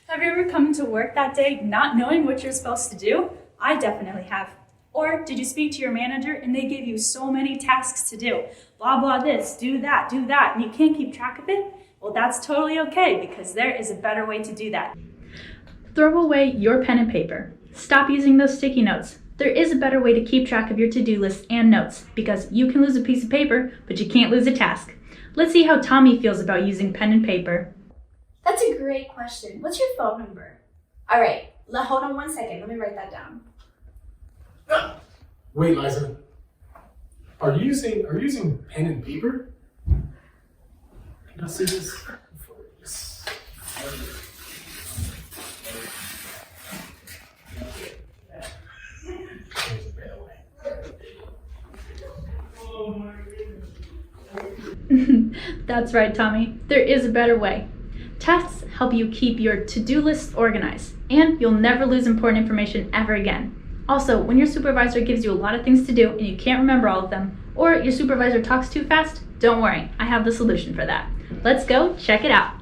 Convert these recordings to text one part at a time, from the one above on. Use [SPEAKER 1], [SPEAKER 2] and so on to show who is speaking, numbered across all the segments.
[SPEAKER 1] Have you ever come to work that day not knowing what you're supposed to do? I definitely have. Or did you speak to your manager and they gave you so many tasks to do? Blah, blah, this, do that, and you can't keep track of it? Well, that's totally okay because there is a better way to do that. Throw away your pen and paper. Stop using those sticky notes. There is a better way to keep track of your to-do list and notes because you can lose a piece of paper, but you can't lose a task. Let's see how Tommy feels about using pen and paper.
[SPEAKER 2] That's a great question. What's your phone number? All right, hold on 1 second. Let me write that down.
[SPEAKER 3] Wait, Liza. Are you using pen and paper? Can I see this? There's a better way.
[SPEAKER 1] That's right, Tommy. There is a better way. Tasks help you keep your to-do list organized, and you'll never lose important information ever again. Also, when your supervisor gives you a lot of things to do and you can't remember all of them, or your supervisor talks too fast, don't worry, I have the solution for that. Let's go check it out.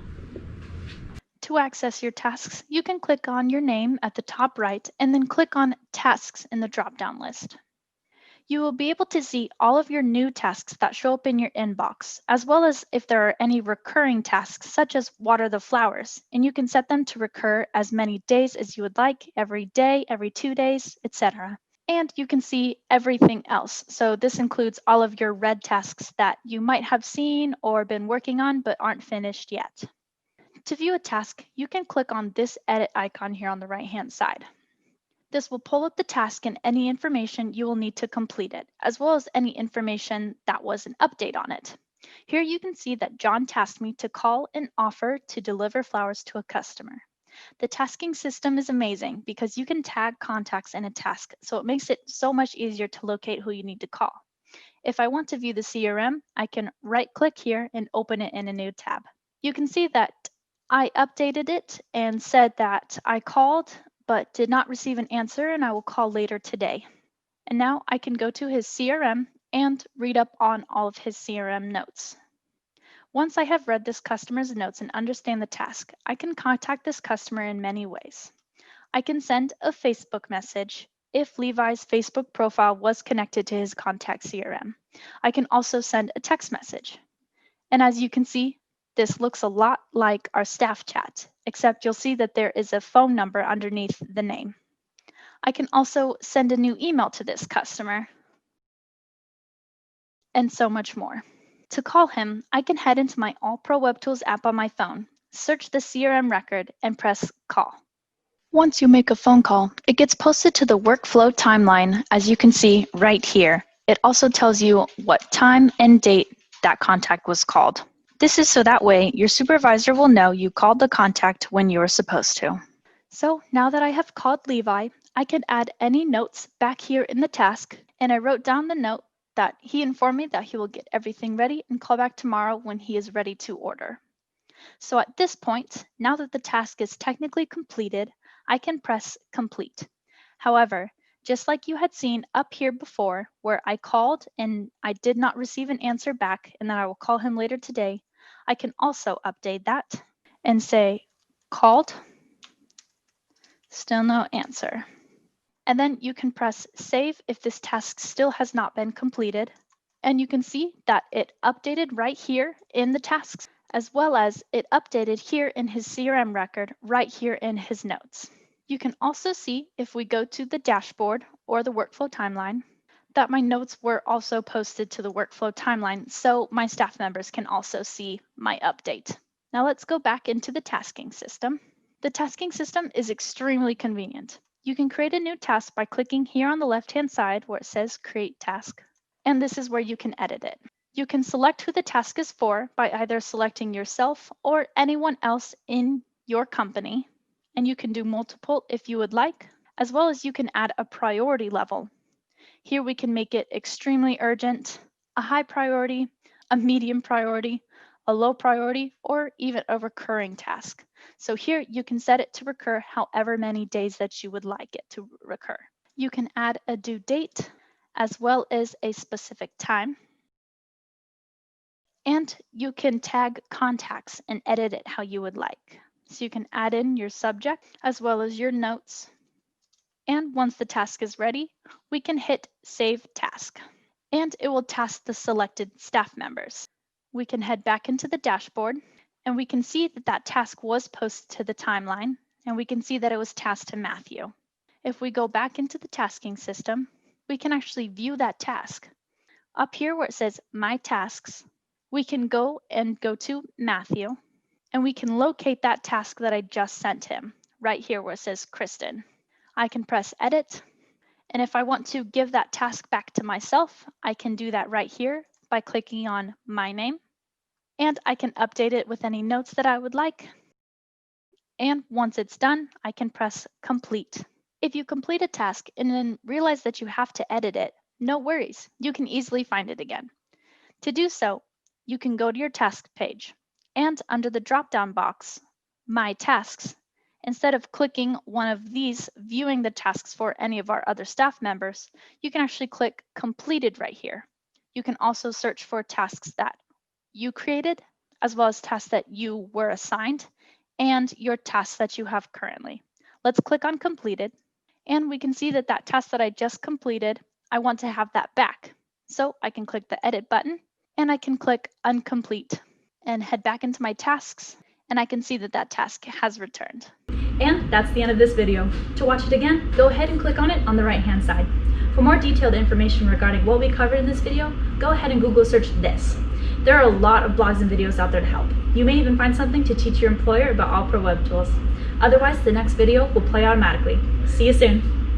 [SPEAKER 4] To access your tasks, you can click on your name at the top right and then click on Tasks in the drop-down list. You will be able to see all of your new tasks that show up in your inbox, as well as if there are any recurring tasks such as water the flowers, and you can set them to recur as many days as you would like, every day, every 2 days, etc. And you can see everything else. So this includes all of your red tasks that you might have seen or been working on but aren't finished yet. To view a task, you can click on this edit icon here on the right-hand side. This will pull up the task and any information you will need to complete it, as well as any information that was an update on it. Here you can see that John tasked me to call and offer to deliver flowers to a customer. The tasking system is amazing because you can tag contacts in a task, so it makes it so much easier to locate who you need to call. If I want to view the CRM, I can right-click here and open it in a new tab. You can see that I updated it and said that I called but did not receive an answer and I will call later today. And now I can go to his CRM and read up on all of his CRM notes. Once I have read this customer's notes and understand the task, I can contact this customer in many ways. I can send a Facebook message if Levi's Facebook profile was connected to his contact CRM. I can also send a text message. And as you can see, this looks a lot like our staff chat, except you'll see that there is a phone number underneath the name. I can also send a new email to this customer, and so much more. To call him, I can head into my All Pro Web Tools app on my phone, search the CRM record, and press call. Once you make a phone call, it gets posted to the workflow timeline, as you can see right here. It also tells you what time and date that contact was called. This is so that way your supervisor will know you called the contact when you were supposed to. So now that I have called Levi, I can add any notes back here in the task, and I wrote down the note that he informed me that he will get everything ready and call back tomorrow when he is ready to order. So at this point, now that the task is technically completed, I can press complete. However, just like you had seen up here before, where I called and I did not receive an answer back and then I will call him later today, I can also update that and say called, still no answer. And then you can press save if this task still has not been completed. And you can see that it updated right here in the tasks, as well as it updated here in his CRM record, right here in his notes. You can also see if we go to the dashboard or the workflow timeline that my notes were also posted to the workflow timeline, so my staff members can also see my update. Now let's go back into the tasking system. The tasking system is extremely convenient. You can create a new task by clicking here on the left-hand side where it says Create Task, and this is where you can edit it. You can select who the task is for by either selecting yourself or anyone else in your company, and you can do multiple if you would like, as well as you can add a priority level. Here we can make it extremely urgent, a high priority, a medium priority, a low priority, or even a recurring task. So here you can set it to recur however many days that you would like it to recur. You can add a due date as well as a specific time. And you can tag contacts and edit it how you would like. So you can add in your subject as well as your notes. And once the task is ready, we can hit Save Task. And it will task the selected staff members. We can head back into the dashboard, and we can see that that task was posted to the timeline, and we can see that it was tasked to Matthew. If we go back into the tasking system, we can actually view that task. Up here where it says My Tasks, we can go to Matthew, and we can locate that task that I just sent him, right here where it says Kristen. I can press Edit, and if I want to give that task back to myself, I can do that right here by clicking on my name, and I can update it with any notes that I would like. And once it's done, I can press Complete. If you complete a task and then realize that you have to edit it, no worries, you can easily find it again. To do so, you can go to your task page, and under the drop-down box, My Tasks, instead of clicking one of these, viewing the tasks for any of our other staff members, you can actually click Completed right here. You can also search for tasks that you created, as well as tasks that you were assigned, and your tasks that you have currently. Let's click on Completed, and we can see that that task that I just completed, I want to have that back. So I can click the Edit button, and I can click Uncomplete, and head back into my tasks, and I can see that that task has returned.
[SPEAKER 1] And that's the end of this video. To watch it again, go ahead and click on it on the right-hand side. For more detailed information regarding what we covered in this video, go ahead and Google search this. There are a lot of blogs and videos out there to help. You may even find something to teach your employer about All Pro Web Tools. Otherwise, the next video will play automatically. See you soon.